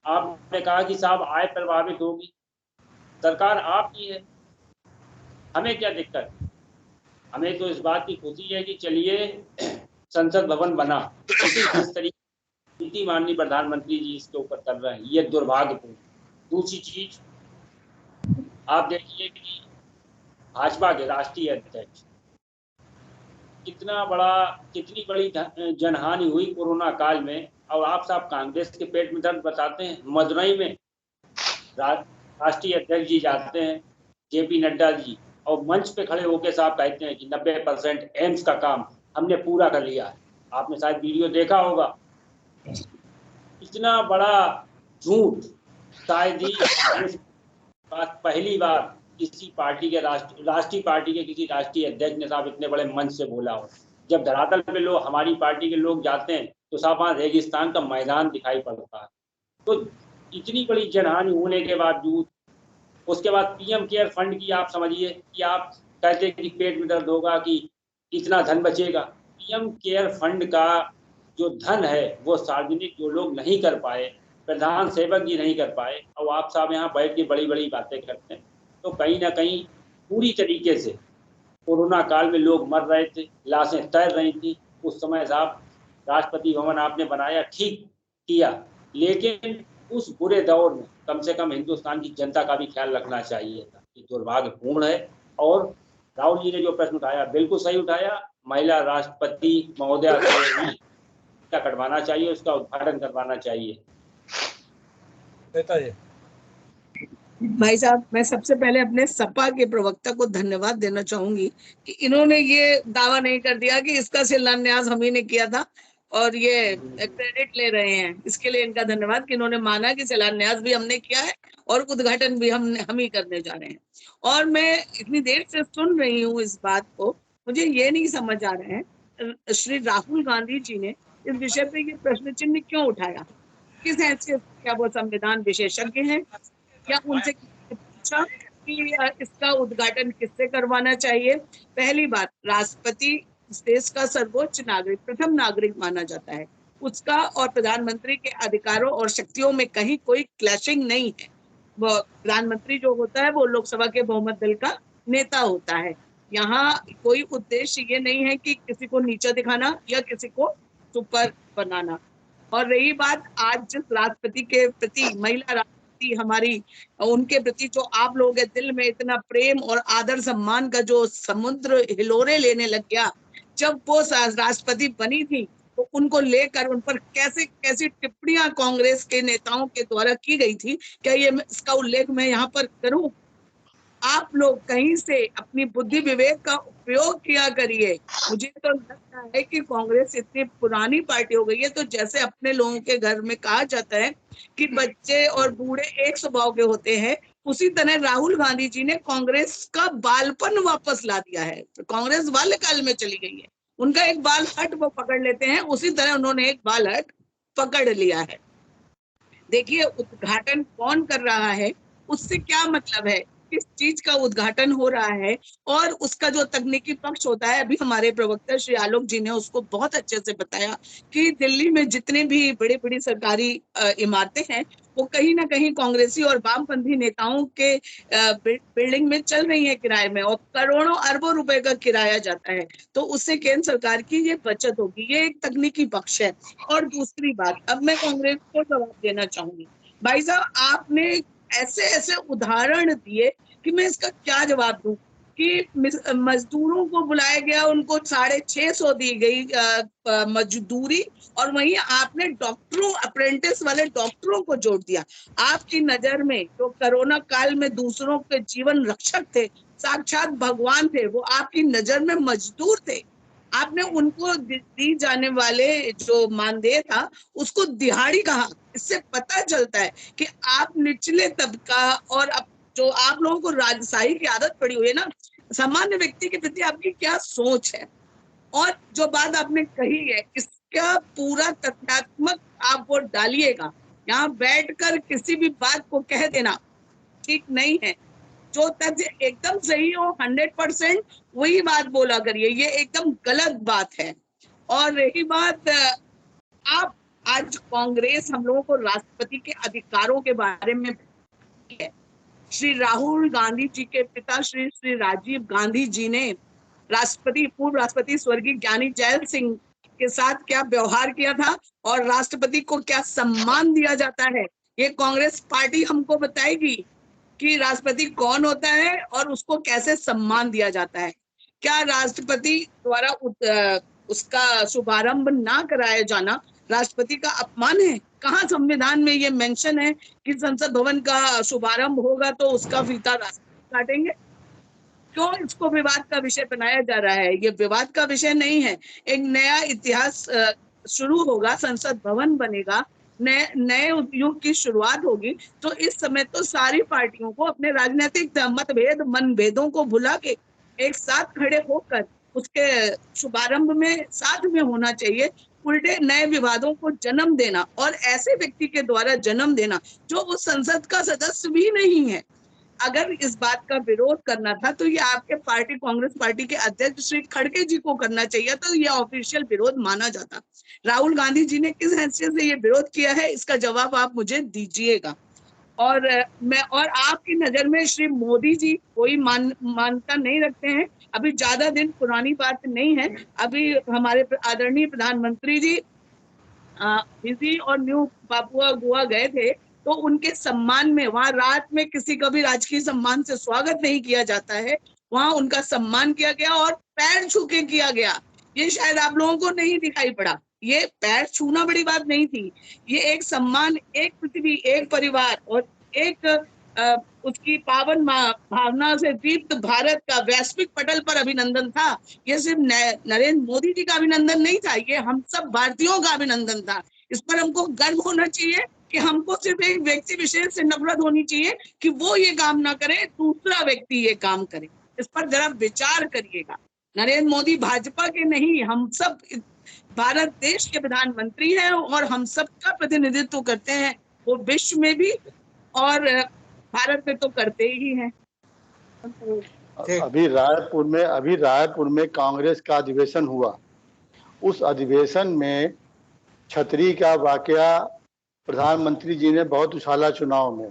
आपने कहा कि साहब आय प्रभावित होगी, सरकार आपकी है, हमें क्या दिक्कत? हमें तो इस बात की खुशी है कि चलिए संसद भवन बना। इस तरीके माननीय प्रधानमंत्री जी इसके ऊपर कर रहे हैं, ये दुर्भाग्यपूर्ण। दूसरी चीज, आप देखिए कि भाजपा के राष्ट्रीय अध्यक्ष, कितनी बड़ी जनहानि हुई कोरोना काल में, और आप साहब कांग्रेस के पेट में दर्द बताते हैं। मदुरई में राष्ट्रीय अध्यक्ष जी जाते हैं, जेपी नड्डा जी, और मंच पे खड़े होकर साहब कहते हैं कि 90% एम्स का काम हमने पूरा कर लिया है। आपने शायद वीडियो देखा होगा। इतना बड़ा झूठ शायद ही बात पहली बार किसी पार्टी के राष्ट्रीय पार्टी के किसी राष्ट्रीय अध्यक्ष ने साहब इतने बड़े मंच से बोला हो। जब धरातल पे लोग, हमारी पार्टी के लोग जाते हैं तो साहब वहाँ रेगिस्तान का मैदान दिखाई पड़ता है। तो इतनी बड़ी जनहानि होने के बावजूद, उसके बाद पीएम केयर फंड की आप समझिए कि आप कहते हैं कि पेट में दर्द होगा कि इतना धन बचेगा। पीएम केयर फंड का जो धन है वो सार्वजनिक जो लोग नहीं कर पाए, प्रधान सेवक जी नहीं कर पाए, और आप साहब यहाँ बैठ के बड़ी बड़ी बातें करते हैं। तो कहीं ना कहीं पूरी तरीके से कोरोना काल में लोग मर रहे थे, लाशें तैर रही थी, उस समय साहब राष्ट्रपति भवन आपने बनाया, ठीक किया, लेकिन उस बुरे दौर में कम से कम हिंदुस्तान की जनता का भी ख्याल रखना चाहिए था। ये दुर्भाग्यपूर्ण है। और राहुल जी ने जो प्रश्न उठाया बिल्कुल सही उठाया। महिला राष्ट्रपति महोदया का कटवाना चाहिए, उसका उद्घाटन करवाना चाहिए। भाई साहब, मैं सबसे पहले अपने सपा के प्रवक्ता को धन्यवाद देना चाहूंगी कि इन्होंने ये दावा नहीं कर दिया कि इसका शिलान्यास हम ही ने किया था और ये क्रेडिट ले रहे हैं। इसके लिए इनका धन्यवाद कि इन्होंने माना कि शिलान्यास भी हमने किया है और उद्घाटन भी हम ही करने जा रहे हैं। और मैं इतनी देर से सुन रही हूँ इस बात को, मुझे ये नहीं समझ आ रहा है श्री राहुल गांधी जी ने इस विषय पे ये प्रश्न चिन्ह क्यों उठाया। किस हैसियत से? क्या वो संविधान विशेषज्ञ हैं या उनसे पूछा कि इसका उद्घाटन किससे करवाना चाहिए? पहली बात, राष्ट्रपति इस देश का सर्वोच्च नागरिक, प्रथम नागरिक माना जाता है। उसका और प्रधानमंत्री के अधिकारों और शक्तियों में कहीं कोई क्लैशिंग नहीं है। वो प्रधानमंत्री जो होता है वो लोकसभा के बहुमत दल का नेता होता है। यहाँ कोई उद्देश्य ये नहीं है कि किसी को नीचा दिखाना या किसी को सुपर बनाना। और रही बात, आज जिस राष्ट्रपति के प्रति, महिला राष्ट्रपति हमारी, उनके प्रति जो आप लोगों के दिल में इतना प्रेम और आदर सम्मान का जो समुद्र हिलोरे लेने लग गया, जब वो राष्ट्रपति बनी थी तो उनको लेकर उन पर कैसी टिप्पणियां कांग्रेस के नेताओं के द्वारा की गई थी, क्या ये इसका उल्लेख मैं यहाँ पर करूं? आप लोग कहीं से अपनी बुद्धि विवेक का उपयोग किया करिए। मुझे तो लगता है कि कांग्रेस इतनी पुरानी पार्टी हो गई है, तो जैसे अपने लोगों के घर में कहा जाता है कि बच्चे और बूढ़े एक स्वभाव के होते हैं, उसी तरह राहुल गांधी जी ने कांग्रेस का बालपन वापस ला दिया है। कांग्रेस बाल्यकाल में चली गई है, उनका एक बाल हट वो पकड़ लेते हैं, उसी तरह उन्होंने एक बाल हट पकड़ लिया है। देखिए, उद्घाटन कौन कर रहा है उससे क्या मतलब है। किस चीज का उद्घाटन हो रहा है और उसका जो तकनीकी पक्ष होता है, अभी हमारे प्रवक्ता श्री आलोक जी ने उसको बहुत अच्छे से बताया कि दिल्ली में जितने भी बड़ी बड़ी सरकारी इमारतें हैं वो कहीं ना कहीं कांग्रेसी और वामपंथी नेताओं के बिल्डिंग में चल रही है किराए में, और करोड़ों अरबों रुपए का किराया जाता है। तो उससे केंद्र सरकार की ये बचत होगी, ये एक तकनीकी पक्ष है। और दूसरी बात, अब मैं कांग्रेस को जवाब देना चाहूंगी। भाई साहब, आपने ऐसे ऐसे उदाहरण दिए कि मैं इसका क्या जवाब दूं कि मजदूरों को बुलाया गया, उनको 650 दी गई मजदूरी, और वहीं आपने डॉक्टरों, अप्रेंटिस वाले डॉक्टरों को जोड़ दिया। आपकी नजर में जो कोरोना काल में दूसरों के जीवन रक्षक थे, साक्षात भगवान थे, वो आपकी नजर में मजदूर थे। आपने उनको दी जाने वाले जो मानदेय था उसको दिहाड़ी कहा। इससे पता चलता है कि आप निचले तबका, और अब जो आप लोगों को राजशाही की आदत पड़ी हुई है ना, सामान्य व्यक्ति के प्रति आपकी क्या सोच है। और जो बात आपने कही है, इसका पूरा तथ्यात्मक आप वो डालिएगा। यहाँ बैठकर किसी भी बात को कह देना ठीक नहीं है। जो तथ्य एकदम सही हो 100% वही बात बोला करिए, ये एकदम गलत बात है। और रही बात, आप आज कांग्रेस हम लोगों को राष्ट्रपति के अधिकारों के बारे में है। श्री राहुल गांधी जी के पिता श्री राजीव गांधी जी ने पूर्व राष्ट्रपति स्वर्गीय ज्ञानी जैल सिंह के साथ क्या व्यवहार किया था और राष्ट्रपति को क्या सम्मान दिया जाता है, ये कांग्रेस पार्टी हमको बताएगी कि राष्ट्रपति कौन होता है और उसको कैसे सम्मान दिया जाता है। क्या राष्ट्रपति द्वारा उसका शुभारंभ ना कराया जाना राष्ट्रपति का अपमान है? कहाँ संविधान में ये मेंशन है कि संसद भवन का शुभारंभ होगा तो उसका फीता राष्ट्रपति काटेंगे? क्यों इसको विवाद का विषय बनाया जा रहा है? ये विवाद का विषय नहीं है। एक नया इतिहास शुरू होगा, संसद भवन बनेगा, नए युग की शुरुआत होगी। तो इस समय तो सारी पार्टियों को अपने राजनीतिक मतभेद, मनभेदों को भुला के एक साथ खड़े होकर उसके शुभारंभ में साथ में होना चाहिए। उल्टे नए विवादों को जन्म देना और ऐसे व्यक्ति के द्वारा जन्म देना जो उस संसद का सदस्य भी नहीं है। अगर इस बात का विरोध करना था तो ये आपके पार्टी, कांग्रेस पार्टी के अध्यक्ष श्री खड़गे जी को करना चाहिए, तो ये ऑफिशियल विरोध माना जाता। राहुल गांधी जी ने किस हैसियत से ये विरोध किया है, इसका जवाब आप मुझे दीजिएगा। और आपकी नजर में श्री मोदी जी कोई मान्यता नहीं रखते हैं। अभी ज्यादा दिन पुरानी बात नहीं है, अभी हमारे आदरणीय प्रधानमंत्री जी फिजी और न्यू पापुआ गोवा गए थे, तो उनके सम्मान में वहां रात में किसी का भी राजकीय सम्मान से स्वागत नहीं किया जाता है, वहां उनका सम्मान किया गया और पैर छू के किया गया। ये शायद आप लोगों को नहीं दिखाई पड़ा। ये पैर छूना बड़ी बात नहीं थी, ये एक सम्मान, एक पृथ्वी, एक परिवार और एक उसकी पावन भावना से दीप्त भारत का वैश्विक पटल पर अभिनंदन था। ये सिर्फ नरेंद्र मोदी जी का अभिनंदन नहीं था, ये हम सब भारतीयों का अभिनंदन था। इस पर हमको गर्व होना चाहिए कि हमको सिर्फ एक व्यक्ति विशेष से नफरत होनी चाहिए कि वो ये काम ना करे, दूसरा व्यक्ति ये काम करे। इस पर जरा विचार करिएगा। नरेंद्र मोदी भाजपा के नहीं, हम सब भारत देश के प्रधानमंत्री हैं और हम सबका प्रतिनिधित्व करते हैं, वो विश्व में भी और भारत में तो करते ही हैं। अभी रायपुर में कांग्रेस का अधिवेशन हुआ। उस अधिवेशन में छतरी का वाकया प्रधानमंत्री जी ने बहुत उछाला चुनाव में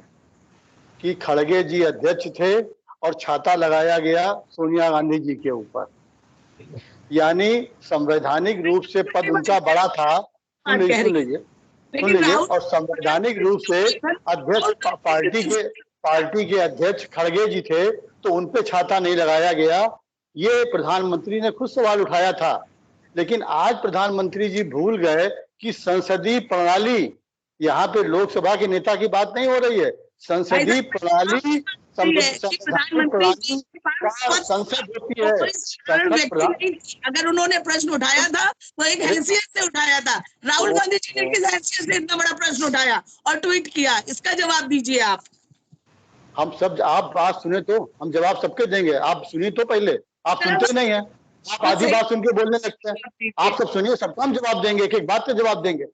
कि खड़गे जी अध्यक्ष थे और छाता लगाया गया सोनिया गांधी जी के ऊपर, यानी संवैधानिक रूप से पद उनका बड़ा था। सुन लीजिए, और संवैधानिक रूप से अध्यक्ष पार्टी के अध्यक्ष खड़गे जी थे, तो उनपे छाता नहीं लगाया गया। ये प्रधानमंत्री ने खुद सवाल उठाया था। लेकिन आज प्रधानमंत्री जी भूल गए कि संसदीय प्रणाली, यहाँ पे लोकसभा के नेता की बात नहीं हो रही है, संसदीय प्रणाली संसद होती है। अगर उन्होंने प्रश्न उठाया था तो एक हैसियत से उठाया था। राहुल गांधी जी ने किस हैसियत से इतना बड़ा प्रश्न उठाया और ट्वीट किया, इसका जवाब दीजिए आप। आप बात सुने तो हम जवाब सबके देंगे, आप सुनिए तो पहले। आप सुनते नहीं है, आप आधी बात सुन के बोलने लगते हैं। आप सब सुनिए, सबका हम जवाब देंगे, एक एक बात का जवाब देंगे।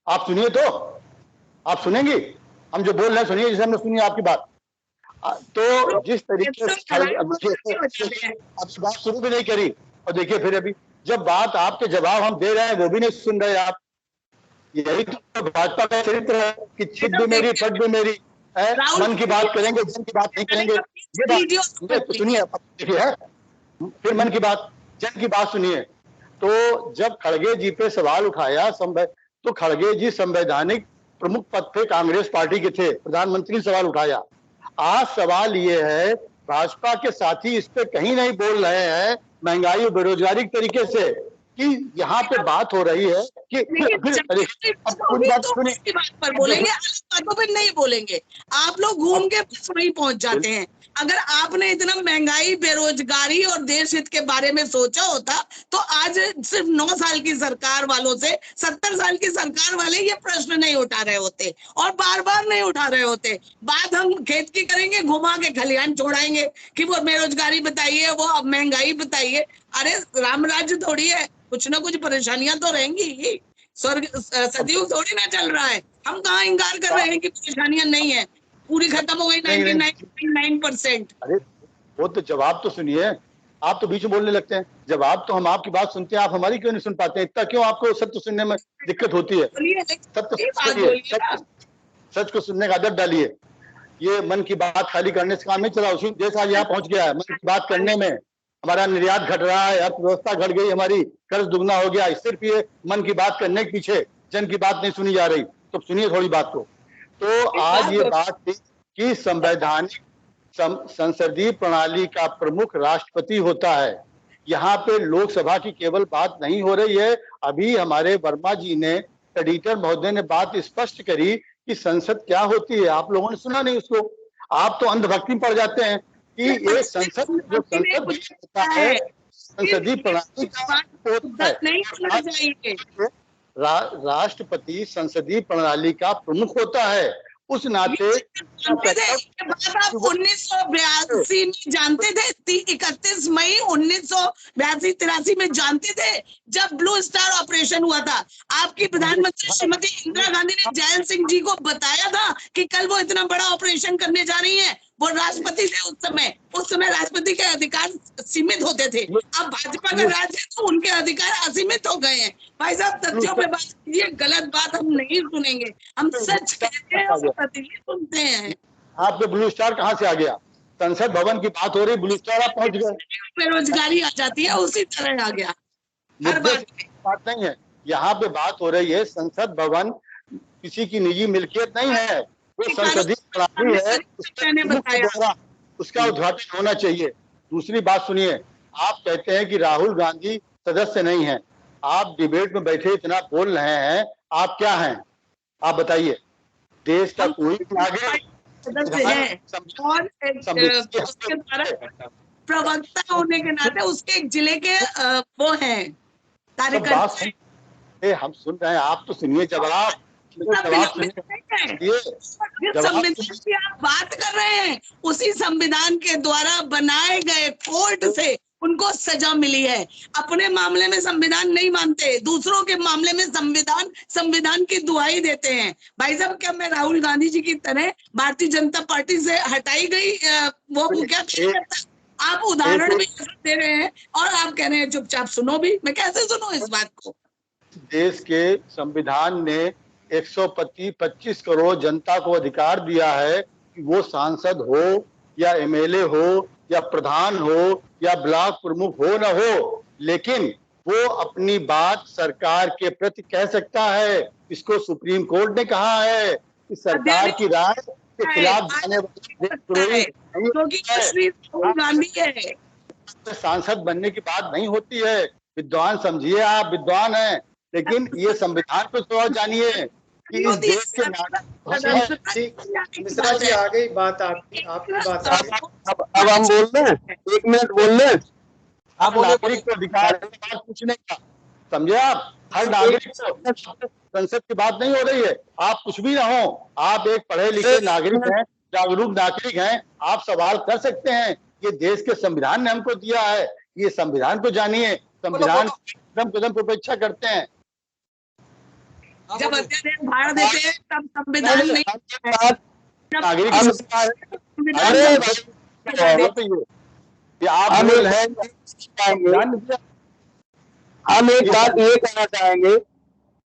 आप सुनिए तो, आप सुनेंगे, हम जो बोल रहे हैं सुनिए, जैसे हमने सुनी आपकी बात। तो जिस तरीके से अब बात शुरू भी नहीं करी, और देखिए फिर अभी जब बात आपके जवाब हम दे रहे हैं वो भी नहीं सुन रहे आप। यही तो भाजपा का चरित्र है कि छिप भी मेरी फट भी मेरी है, मन की बात करेंगे जन की बात नहीं करेंगे। ये बात तो सुनिए, देखिए फिर मन की बात जन की बात सुनिए। तो जब खड़गे जी पे सवाल उठाया तो खड़गे जी संवैधानिक प्रमुख पद पे कांग्रेस पार्टी के थे, प्रधानमंत्री ने सवाल उठाया। आज सवाल ये है, भाजपा के साथी इस पे कहीं नहीं बोल रहे हैं महंगाई और बेरोजगारी के तरीके से, कि यहाँ पे बात हो रही है कि बात पर बोलेंगे, अलग बातों पर नहीं बोलेंगे। आप लोग घूम के वहीं पहुंच जाते हैं। अगर आपने इतना महंगाई, बेरोजगारी और देश हित के बारे में सोचा होता तो आज सिर्फ 9 साल की सरकार वालों से 70 साल की सरकार वाले ये प्रश्न नहीं उठा रहे होते और बार बार नहीं उठा रहे होते। बात हम खेत की करेंगे, घुमा के खलिहान छोड़ाएंगे कि वो बेरोजगारी बताइए, वो महंगाई बताइए। अरे राम राज्य थोड़ी है, कुछ ना कुछ परेशानियां तो रहेंगी ही। स्वर्ग सदियों थोड़ी ना चल रहा है। हम कहाँ इंकार कर रहे हैं कि परेशानियां नहीं है, पूरी खत्म हो गई 99.9%। अरे वो तो जवाब तो सुनिए, आप तो बीच में बोलने लगते हैं। जवाब तो हम आपकी बात सुनते हैं, आप हमारी क्यों नहीं सुन पाते हैं? इतना क्यों आपको सत्य सुनने में दिक्कत होती है? सच को सुनने का आदत डालिए। ये मन की बात खाली करने से काम नहीं चला। उसी देश आज यहाँ पहुंच गया है। मन की बात करने में हमारा निर्यात घट रहा है, अर्थव्यवस्था घट गई, हमारी कर्ज दुगना हो गया। सिर्फ ये मन की बात करने के पीछे जन की बात नहीं सुनी जा रही। तो सुनिए थोड़ी बात को। तो आज ये बात थी कि संवैधानिक संसदीय प्रणाली का प्रमुख राष्ट्रपति होता है। यहाँ पे लोकसभा की केवल बात नहीं हो रही है। अभी हमारे वर्मा जी ने, एडिटर महोदय ने बात स्पष्ट करी कि संसद क्या होती है। आप लोगों ने सुना नहीं उसको। आप तो अंधभक्ति में पड़ जाते हैं कि ये संसद जो संसद होता है, संसदीय प्रणाली का होता है। राष्ट्रपति संसदीय प्रणाली का प्रमुख होता है। उस नाते आप 1982 में जानते थे, 31 मई 1982-83 में जानते थे जब ब्लू स्टार ऑपरेशन हुआ था। आपकी प्रधानमंत्री श्रीमती इंदिरा गांधी ने जयंत सिंह जी को बताया था कि कल वो इतना बड़ा ऑपरेशन करने जा रही है। वो राष्ट्रपति थे उस समय राष्ट्रपति के अधिकार सीमित होते थे। अब भाजपा का राज है तो उनके अधिकार असीमित हो गए हैं। भाई साहब तथ्यों पे बात कीजिए, गलत बात हम नहीं सुनेंगे, हम सच कहते हैं और सुनते हैं। आपके ब्लू स्टार कहाँ से आ गया? संसद भवन की बात हो रही, ब्लू स्टार आप पहुंच गए। बेरोजगारी आ जाती है, उसी तरह आ गया। हर बात नहीं है। यहाँ पे बात हो रही है, संसद भवन किसी की निजी मिल्कियत नहीं है, वो संसदीय प्रणाली है, उसका उद्घाटन होना चाहिए। दूसरी बात सुनिए, आप कहते हैं कि राहुल गांधी सदस्य नहीं है। आप डिबेट में बैठे इतना बोल रहे हैं, आप क्या हैं? आप बताइए। देश का कोई नागरिक और उसके द्वारा प्रवक्ता होने के नाते उसके एक जिले के वो हैं कार्यकर्ता। हम सुन रहे हैं, आप तो सुनिए जवाब। संविधान की आप बात कर रहे हैं, उसी संविधान के द्वारा बनाए गए कोर्ट से उनको सजा मिली है। अपने मामले में संविधान नहीं मानते, दूसरों के मामले में संविधान की दुहाई देते हैं। भाई साहब, क्या मैं राहुल गांधी जी की तरह भारतीय जनता पार्टी से हटाई गई वो क्या आप उदाहरण भी दे रहे हैं और आप कह रहे हैं चुपचाप सुनो भी। मैं कैसे सुनूं इस बात को? देश के संविधान ने 125 करोड़ जनता को अधिकार दिया है कि वो सांसद हो या एमएलए हो या प्रधान हो या ब्लॉक प्रमुख हो न हो, लेकिन वो अपनी बात सरकार के प्रति कह सकता है। इसको सुप्रीम कोर्ट ने कहा है कि सरकार की राय के खिलाफ जाने वाले सांसद बनने की बात नहीं होती है। विद्वान समझिए, आप विद्वान हैं, लेकिन ये संविधान को तो जानिए कि इस देश के मिश्रा जी आ गई बात, आपकी बात आ गई। अब हम बोल रहे, 1 मिनट बोल रहे। आप नागरिक को अधिकार पूछने का, समझे? आप हर नागरिक को, संसद की बात नहीं हो रही है। आप कुछ भी ना हो, आप एक पढ़े लिखे नागरिक हैं, जागरूक नागरिक हैं, आप सवाल कर सकते हैं। ये देश के संविधान ने हमको दिया है, ये संविधान को जानिए। संविधान कदम कदम पर उपेक्षा करते हैं। जब अध्यादेश फाड़ देते हैं तब संविधान नहीं। नागरिक हम एक बात ये कहना चाहेंगे,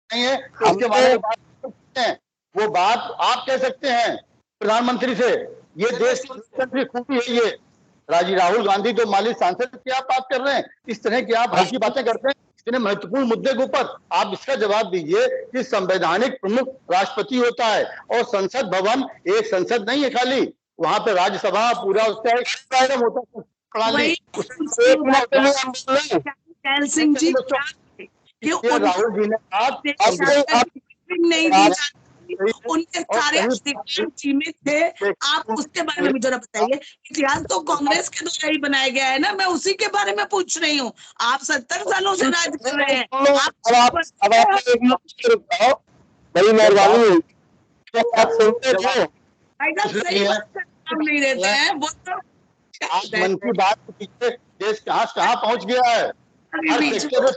नहीं है तो उसके बारे में बात करते हैं, वो बात आप कह सकते हैं प्रधानमंत्री से। ये देश की खूबी है। ये राहुल गांधी जो माली सांसद की आप बात कर रहे हैं, इस तरह की आप हल्की बातें करते हैं इतने महत्वपूर्ण मुद्दे के ऊपर। आप इसका जवाब दीजिए कि संवैधानिक प्रमुख राष्ट्रपति होता है और संसद भवन एक संसद नहीं है खाली, वहां पे राज्यसभा पूरा उसका एक कार्यक्रम होता है प्रणाली। सिंह जी राहुल जी ने नहीं दी उनके सारे अधिकार सीमित थे। आप उसके बारे में जरा बताइए। इतिहास तो कांग्रेस के द्वारा ही बनाया गया है ना, मैं उसी के बारे में पूछ रही हूँ। आप 70 सालों से राज कर रहे हैं। बड़ी मेहरबानी, आप सुनते थे सही नहीं देते हैं वो तो। आज मन की बात के पीछे देश कहाँ पहुंच गया है। हर सेक्टर में,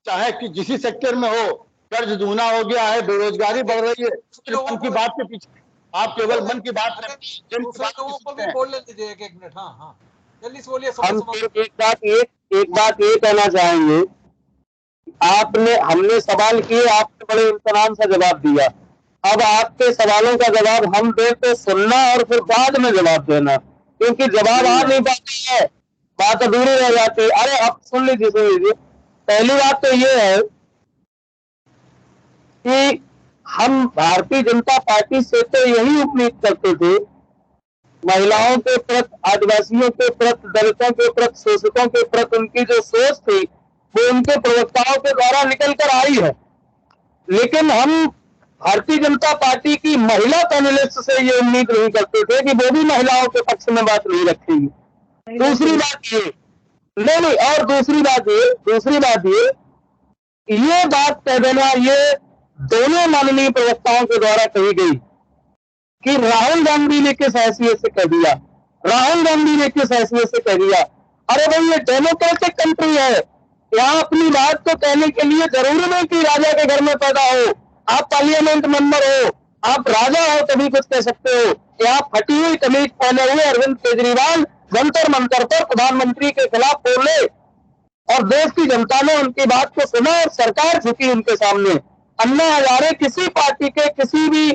चाहे कि जिस सेक्टर में हो, कर्ज दूना हो गया है, बेरोजगारी बढ़ रही है। मन की बात के पीछे आप केवल मन की बात बोल लीजिए एक मिनट। हाँ हाँ जल्दी से बोलिए। हम एक बात ये कहना चाहेंगे, हमने सवाल किए, आपने बड़े इम्तिनान से जवाब दिया। अब आपके सवालों का जवाब हम दें तो सुनना और फिर बाद में जवाब देना, क्योंकि जवाब आ नहीं पाता है, बात अधूरी रह जाती है। अरे अब सुन लीजिए। पहली बात तो ये है कि हम भारतीय जनता पार्टी से तो यही उम्मीद करते थे, महिलाओं के प्रति, आदिवासियों के प्रति, दलितों के प्रति, शोषितों के प्रति उनकी जो सोच थी वो उनके प्रवक्ताओं के द्वारा निकल कर आई है। लेकिन हम भारतीय जनता पार्टी की महिला पैनलिस्ट से ये उम्मीद नहीं करते थे कि वो भी महिलाओं के पक्ष में बात नहीं रखेंगी। दूसरी बात ये नहीं, और दूसरी बात ये बात कह देना, ये दोनों माननीय प्रवक्ताओं के द्वारा कही गई कि राहुल गांधी ने किस हैसियत से कह दिया, अरे भाई ये डेमोक्रेटिक कंट्री है, यहाँ अपनी बात को कहने के लिए जरूरी नहीं कि राजा के घर में पैदा हो, आप पार्लियामेंट मेंबर हो, आप राजा हो तभी कुछ कह सकते हो। यहाँ फटी हुई कमीज पहने हुए अरविंद केजरीवाल जंतर मंतर पर प्रधानमंत्री के खिलाफ बोले और देश की जनता ने उनकी बात को सुना और सरकार झुकी उनके सामने। अन्ना हजारे किसी पार्टी के किसी भी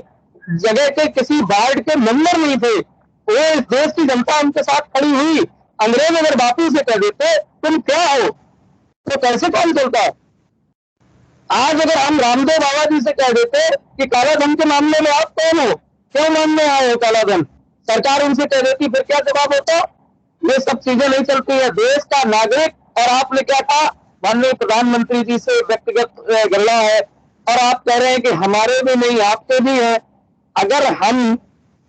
जगह के किसी वार्ड के मेंबर नहीं थे, वो इस देश की जनता उनके साथ खड़ी हुई। अंग्रेज अगर बापू से कह देते तुम क्या हो तो कैसे काम चलता। आज अगर हम रामदेव बाबा जी से कह देते कि काला धन के मामले में आप कौन हो, क्यों मानने आए हो काला धन, सरकार उनसे कह देती, फिर क्या जवाब होता। ये सब चीजें नहीं चलती है। देश का नागरिक, और आपने क्या कहा, माननीय प्रधानमंत्री जी से व्यक्तिगत गल्ला है और आप कह रहे हैं कि हमारे भी नहीं आपके भी हैं। अगर हम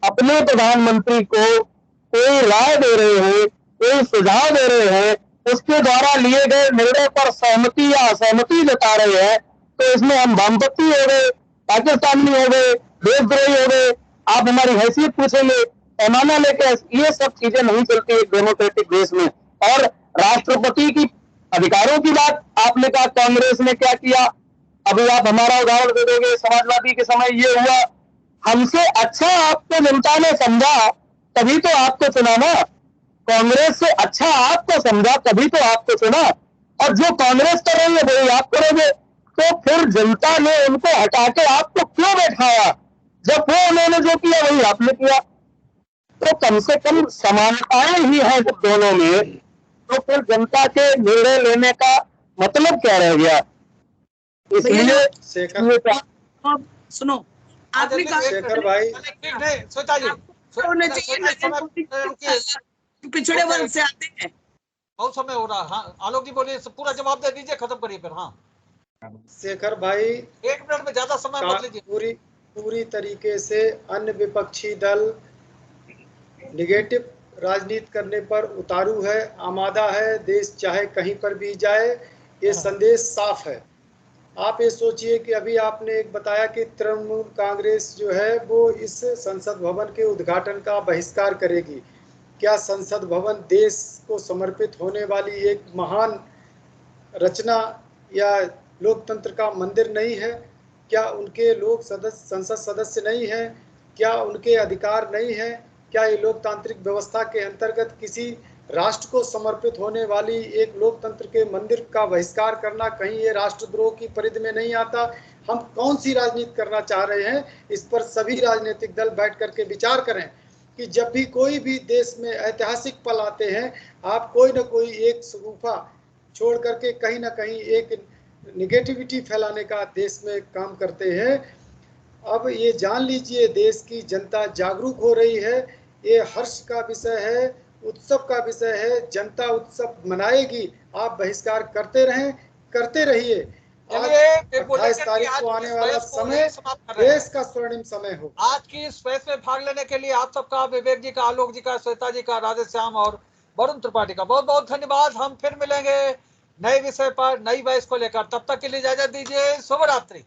अपने प्रधानमंत्री को कोई राय दे रहे हैं, कोई सुझाव दे रहे हैं, उसके द्वारा लिए गए निर्णय पर सहमति या असहमति जता रहे हैं, तो इसमें हम वामपंथी हो गए, पाकिस्तानी हो गए, देशद्रोही हो गए, आप हमारी हैसियत पूछेंगे, पैमाना लेके। ये सब चीजें नहीं चलती एक डेमोक्रेटिक देश में। और राष्ट्रपति की अधिकारों की बात आपने कहा कांग्रेस ने क्या किया, अभी आप हमारा उदाहरण दे दोगे, समाजवादी के समय ये हुआ। हमसे अच्छा आपको जनता ने समझा तभी तो आपको चुना ना, कांग्रेस से अच्छा आपको समझा तभी तो आपको चुना, और जो कांग्रेस कर रही है वही आप करोगे। तो फिर जनता ने उनको हटा के आपको क्यों बैठाया, जब वो उन्होंने जो किया वही आपने किया। तो कम से कम समानताएं ही हैं जब दोनों में, तो फिर जनता के निर्णय लेने का मतलब क्या रह गया। इसलिए सुनो, आपने कहा शेखर भाई पिछड़े वर्ग से आते हैं, बहुत समय हो रहा है। हाँ आलोक जी बोलिए, पूरा जवाब दे दीजिए, खत्म करिए फिर। हाँ शेखर भाई 1 मिनट में, ज्यादा समय मत लीजिए। पूरी तरीके से अन्य विपक्षी दल निगेटिव राजनीति करने पर उतारू है, आमादा है। देश चाहे कहीं पर भी जाए, ये संदेश साफ है। आप ये सोचिए कि अभी आपने एक बताया कि तृणमूल कांग्रेस जो है वो इस संसद भवन के उद्घाटन का बहिष्कार करेगी। क्या संसद भवन देश को समर्पित होने वाली एक महान रचना या लोकतंत्र का मंदिर नहीं है? क्या उनके लोग संसद सदस्य नहीं हैं? क्या उनके अधिकार नहीं है? क्या ये लोकतांत्रिक व्यवस्था के अंतर्गत किसी राष्ट्र को समर्पित होने वाली एक लोकतंत्र के मंदिर का बहिष्कार करना कहीं ये राष्ट्रद्रोह की परिधि में नहीं आता? हम कौन सी राजनीति करना चाह रहे हैं, इस पर सभी राजनीतिक दल बैठ करके विचार करें कि जब भी कोई भी देश में ऐतिहासिक पल आते हैं, आप कोई ना कोई एक शगुफा छोड़ करके कहीं ना कहीं एक निगेटिविटी फैलाने का देश में काम करते हैं। अब ये जान लीजिए, देश की जनता जागरूक हो रही है। ये हर्ष का विषय है, उत्सव का विषय है। जनता उत्सव मनाएगी, आप बहिष्कार करते रहें, करते रहिए। आज 28 तारीख को आने वाला समय देश का स्वर्णिम समय हो। आज की इस प्रेस में भाग लेने के लिए आप सबका, विवेक जी का, आलोक जी का, श्वेता जी का, राधेश्याम और वरुण त्रिपाठी का बहुत बहुत धन्यवाद। हम फिर मिलेंगे नए विषय पर, नई बहस को लेकर। तब तक के लिए इजाजत दीजिए। शुभ रात्रि।